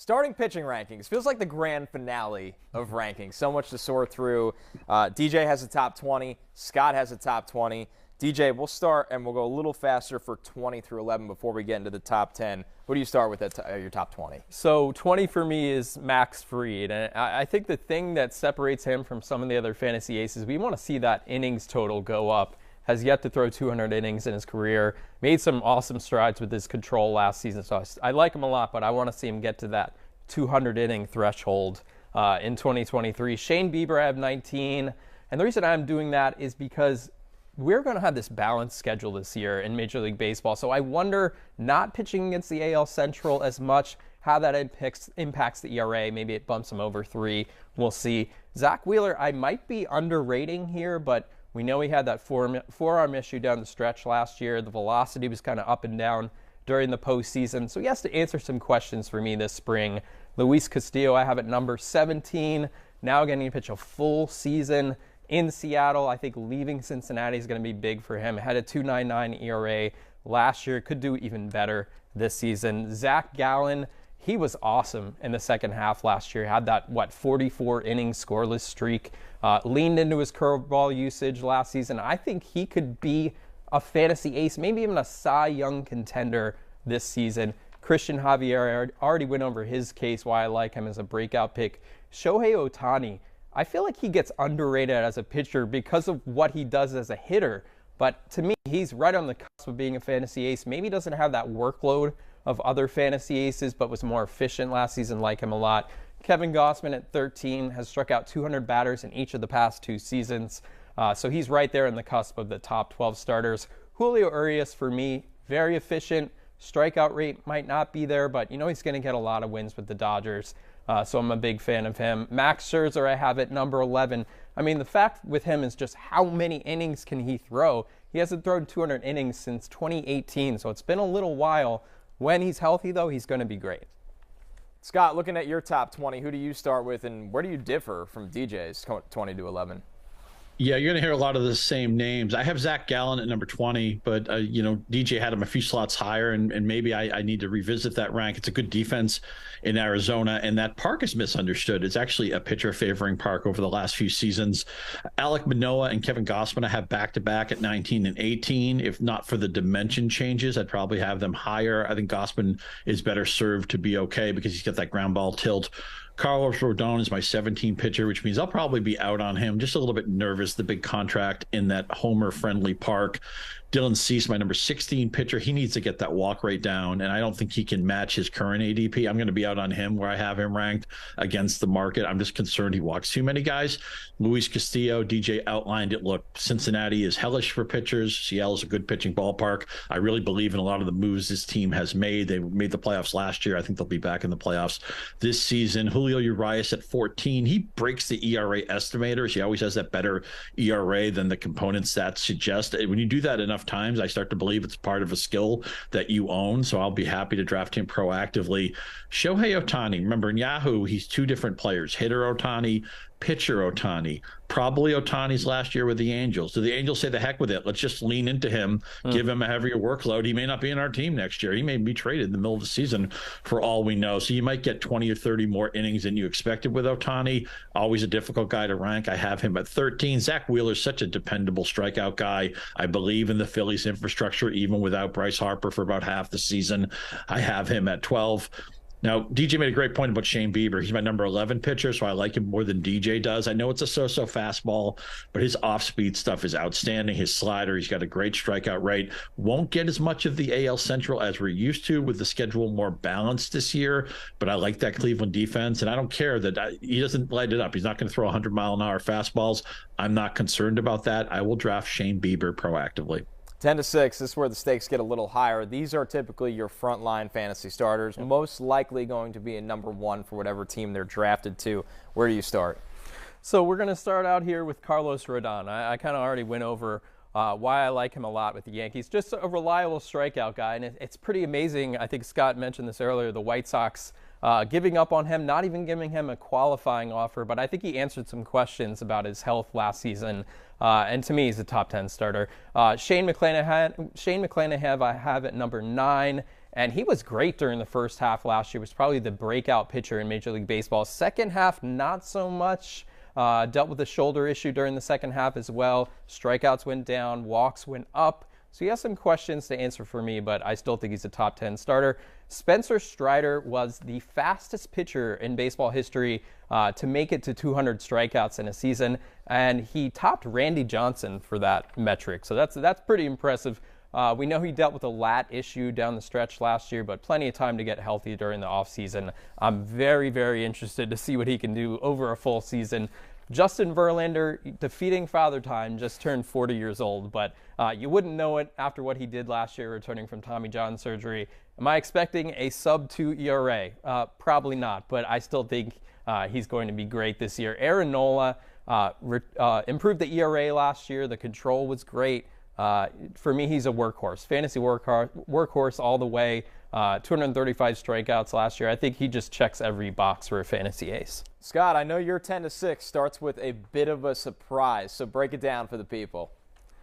Starting pitching rankings feels like the grand finale of rankings. So much to sort through. DJ has a top 20. Scott has a top 20. DJ, we'll start and we'll go a little faster for 20 through 11 before we get into the top 10. What do you start with at your top 20? So 20 for me is Max Fried. And I think the thing that separates him from some of the other fantasy aces, we want to see that innings total go up. Has yet to throw 200 innings in his career. Made some awesome strides with his control last season. So I like him a lot, but I want to see him get to that 200 inning threshold in 2023. Shane Bieber, I have 19. And the reason I'm doing that is because we're going to have this balanced schedule this year in Major League Baseball. So I wonder, not pitching against the AL Central as much, how that impacts the ERA. Maybe it bumps him over 3. We'll see. Zach Wheeler, I might be underrating here, but we know he had that forearm issue down the stretch last year. The velocity was kind of up and down during the postseason. So he has to answer some questions for me this spring. Luis Castillo, I have at number 17. Now getting to pitch a full season in Seattle. I think leaving Cincinnati is going to be big for him. Had a 2.99 ERA last year. Could do even better this season. Zach Gallen, he was awesome in the second half last year. Had that, 44 inning scoreless streak. Leaned into his curveball usage last season. I think he could be a fantasy ace, maybe even a Cy Young contender this season. Christian Javier, I already went over his case, why I like him as a breakout pick. Shohei Ohtani, I feel like he gets underrated as a pitcher because of what he does as a hitter. But to me, he's right on the cusp of being a fantasy ace. Maybe doesn't have that workload of other fantasy aces, but was more efficient last season. Like him a lot. Kevin Gausman at 13 has struck out 200 batters in each of the past 2 seasons. So he's right there in the cusp of the top 12 starters. Julio Urias, for me, very efficient. Strikeout rate might not be there, but he's going to get a lot of wins with the Dodgers. So I'm a big fan of him. Max Scherzer, I have at number 11. I mean, the fact with him is just how many innings can he throw? He hasn't thrown 200 innings since 2018, so it's been a little while. When he's healthy, though, he's going to be great. Scott, looking at your top 20, who do you start with, and where do you differ from DJ's 20 to 11? Yeah, you're going to hear a lot of the same names. I have Zach Gallen at number 20, but, DJ had him a few slots higher, and maybe I need to revisit that rank. It's a good defense in Arizona, and that park is misunderstood. It's actually a pitcher favoring park over the last few seasons. Alek Manoah and Kevin Gausman I have back-to-back at 19 and 18. If not for the dimension changes, I'd probably have them higher. I think Gausman is better served to be okay because he's got that ground ball tilt. Carlos Rodon is my 17 pitcher, which means I'll probably be out on him. Just a little bit nervous, the big contract in that homer-friendly park. Dylan Cease, my number 16 pitcher, he needs to get that walk rate down, and I don't think he can match his current ADP. I'm going to be out on him where I have him ranked against the market. I'm just concerned he walks too many guys. Luis Castillo, DJ outlined it. Look, Cincinnati is hellish for pitchers. Seattle is a good pitching ballpark. I really believe in a lot of the moves this team has made. They made the playoffs last year. I think they'll be back in the playoffs this season. Julio Urias at 14. He breaks the ERA estimators. He always has that better ERA than the component stats suggest. When you do that enough times, I start to believe it's part of a skill that you own. So I'll be happy to draft him proactively. Shohei Ohtani, remember in Yahoo, he's 2 different players, hitter Ohtani, pitcher Ohtani. Probably Ohtani's last year with the Angels. Do the Angels say the heck with it? Let's just lean into him, give him a heavier workload. He may not be in our team next year. He may be traded in the middle of the season for all we know. So you might get 20 or 30 more innings than you expected with Ohtani. Always a difficult guy to rank. I have him at 13. Zach Wheeler's such a dependable strikeout guy. I believe in the Phillies infrastructure, even without Bryce Harper for about half the season. I have him at 12. Now, DJ made a great point about Shane Bieber. He's my number 11 pitcher, so I like him more than DJ does. I know it's a so-so fastball, but his off-speed stuff is outstanding. His slider, he's got a great strikeout rate. Won't get as much of the AL Central as we're used to with the schedule more balanced this year, but I like that Cleveland defense, and I don't care that he doesn't light it up. He's not going to throw 100-mile-an-hour fastballs. I'm not concerned about that. I will draft Shane Bieber proactively. 10 to 6, this is where the stakes get a little higher. These are typically your frontline fantasy starters, most likely going to be a number 1 for whatever team they're drafted to. Where do you start? So we're going to start out here with Carlos Rodon. I kind of already went over why I like him a lot with the Yankees. Just a reliable strikeout guy, and it's pretty amazing. I think Scott mentioned this earlier, the White Sox giving up on him, not even giving him a qualifying offer, but I think he answered some questions about his health last season. And to me, he's a top 10 starter. Shane McClanahan I have at number 9. And he was great during the first half last year. Was probably the breakout pitcher in Major League Baseball. Second half, not so much. Dealt with a shoulder issue during the second half as well. Strikeouts went down, walks went up. So he has some questions to answer for me, but I still think he's a top 10 starter. Spencer Strider was the fastest pitcher in baseball history to make it to 200 strikeouts in a season, and he topped Randy Johnson for that metric. So that's pretty impressive. We know he dealt with a lat issue down the stretch last year, but plenty of time to get healthy during the offseason. I'm very, very interested to see what he can do over a full season. Justin Verlander, defeating Father Time, just turned 40 years old, but you wouldn't know it after what he did last year returning from Tommy John surgery. Am I expecting a sub-2 ERA? Probably not, but I still think he's going to be great this year. Aaron Nola improved the ERA last year. The control was great. For me, he's a workhorse, fantasy workhorse all the way. 235 strikeouts last year. I think he just checks every box for a fantasy ace. Scott, I know your 10-6 starts with a bit of a surprise, so break it down for the people.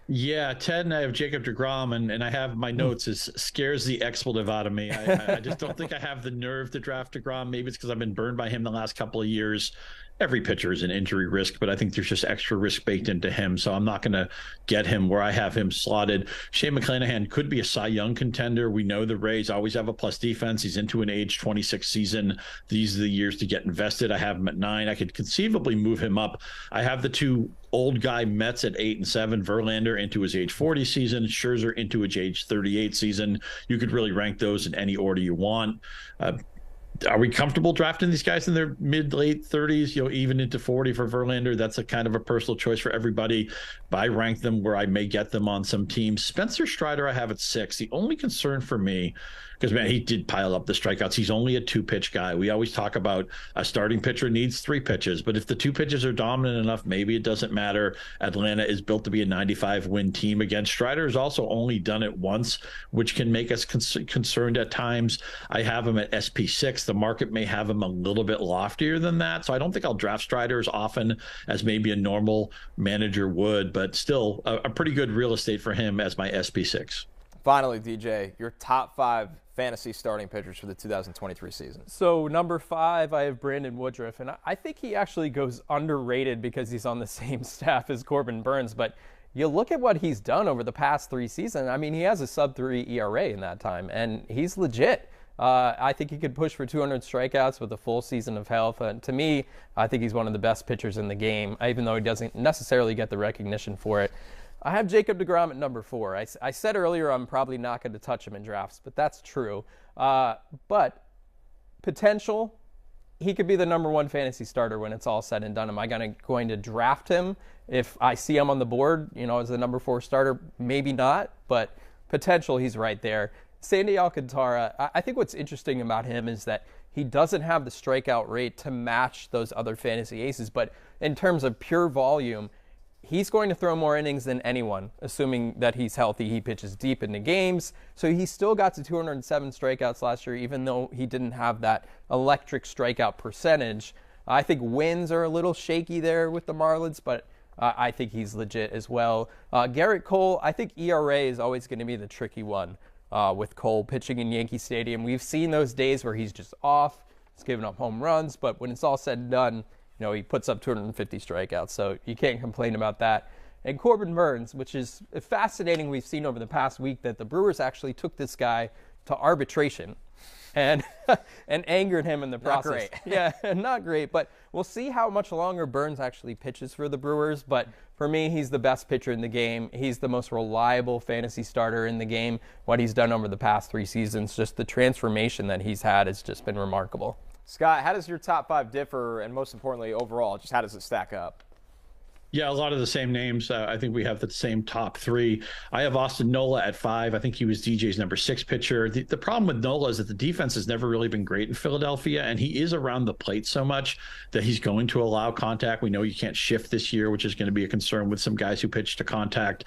Yeah, 10, I have Jacob deGrom, and I have my notes as scares the expletive out of me. I just don't think I have the nerve to draft deGrom. Maybe it's because I've been burned by him the last couple of years. Every pitcher is an injury risk, but I think there's just extra risk baked into him, so I'm not going to get him where I have him slotted. Shane McClanahan could be a Cy Young contender. We know the Rays always have a plus defense. He's into an age 26 season. These are the years to get invested. I have him at 9. I could conceivably move him up. I have the two old guy Mets at 8 and 7, Verlander into his age 40 season, Scherzer into his age 38 season. You could really rank those in any order you want. Are we comfortable drafting these guys in their mid-late 30s, even into 40 for Verlander? That's a kind of a personal choice for everybody. But I rank them where I may get them on some teams. Spencer Strider I have at 6. The only concern for me, because, man, he did pile up the strikeouts. He's only a 2-pitch guy. We always talk about a starting pitcher needs 3 pitches. But if the 2 pitches are dominant enough, maybe it doesn't matter. Atlanta is built to be a 95-win team. Again, Strider has also only done it once, which can make us concerned at times. I have him at SP6. The market may have him a little bit loftier than that. So I don't think I'll draft Strider as often as maybe a normal manager would. But still, a pretty good real estate for him as my SP6. Finally, DJ, your top 5 fantasy starting pitchers for the 2023 season. So number 5, I have Brandon Woodruff, and I think he actually goes underrated because he's on the same staff as Corbin Burnes, but you look at what he's done over the past 3 seasons. I mean, he has a sub-3 ERA in that time, and he's legit. I think he could push for 200 strikeouts with a full season of health. And to me, I think he's one of the best pitchers in the game, even though he doesn't necessarily get the recognition for it. I have Jacob deGrom at number 4. I said earlier I'm probably not going to touch him in drafts, but that's true. But potential, he could be the number 1 fantasy starter when it's all said and done. Am I going to draft him if I see him on the board, as the number 4 starter? Maybe not, but potential, he's right there. Sandy Alcantara, I think what's interesting about him is that he doesn't have the strikeout rate to match those other fantasy aces, but in terms of pure volume, he's going to throw more innings than anyone, assuming that he's healthy. He pitches deep into games. So he still got to 207 strikeouts last year, even though he didn't have that electric strikeout percentage. I think wins are a little shaky there with the Marlins, but I think he's legit as well. Garrett Cole, I think ERA is always going to be the tricky one with Cole pitching in Yankee Stadium. We've seen those days where he's just off, he's giving up home runs, but when it's all said and done, he puts up 250 strikeouts, so you can't complain about that. And Corbin Burnes, which is fascinating, we've seen over the past week that the Brewers actually took this guy to arbitration and angered him in the process. Not great. Yeah, not great, but we'll see how much longer Burnes actually pitches for the Brewers. But for me, he's the best pitcher in the game. He's the most reliable fantasy starter in the game. What he's done over the past 3 seasons, just the transformation that he's had has just been remarkable. Scott, how does your top 5 differ, and most importantly, overall, just how does it stack up? Yeah, a lot of the same names. I think we have the same top 3. I have Austin Nola at 5. I think he was DJ's number 6 pitcher. The problem with Nola is that the defense has never really been great in Philadelphia, and he is around the plate so much that he's going to allow contact. We know you can't shift this year, which is going to be a concern with some guys who pitch to contact.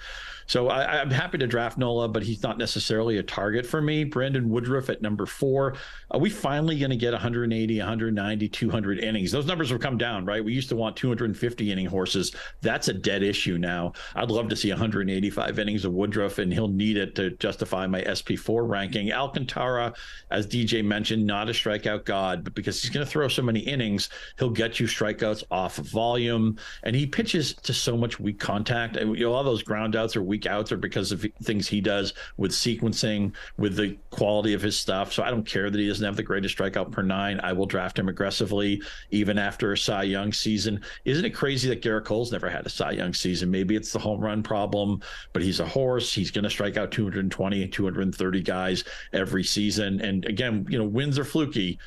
So I'm happy to draft Nola, but he's not necessarily a target for me. Brandon Woodruff at number 4. Are we finally going to get 180, 190, 200 innings? Those numbers have come down, right? We used to want 250 inning horses. That's a dead issue now. I'd love to see 185 innings of Woodruff, and he'll need it to justify my SP4 ranking. Alcantara, as DJ mentioned, not a strikeout god, but because he's going to throw so many innings, he'll get you strikeouts off of volume, and he pitches to so much weak contact. And, you know, all those ground outs or weak outs are because of things he does with sequencing, with the quality of his stuff. So I don't care that he doesn't have the greatest strikeout per 9. I will draft him aggressively, even after a Cy Young season. Isn't it crazy that Garrett Cole's never had a Cy Young season? Maybe it's the home run problem, but he's a horse. He's going to strike out 220, 230 guys every season. And again, you know, wins are fluky,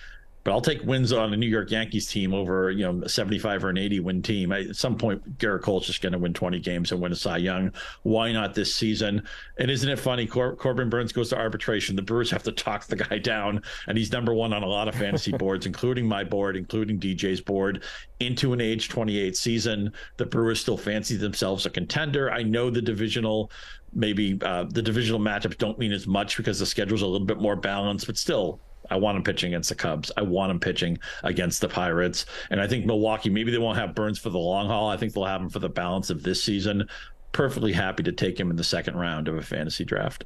but I'll take wins on a New York Yankees team over, you know, a 75 or an 80 win team. At some point, Garrett Cole's just going to win 20 games and win a Cy Young. Why not this season? And isn't it funny? Corbin Burnes goes to arbitration. The Brewers have to talk the guy down, and he's number 1 on a lot of fantasy boards, including my board, including DJ's board, into an age 28 season. The Brewers still fancy themselves a contender. I know the divisional matchups don't mean as much because the schedule's a little bit more balanced, but still, I want him pitching against the Cubs. I want him pitching against the Pirates. And I think Milwaukee, maybe they won't have Burnes for the long haul. I think they'll have him for the balance of this season. Perfectly happy to take him in the second round of a fantasy draft.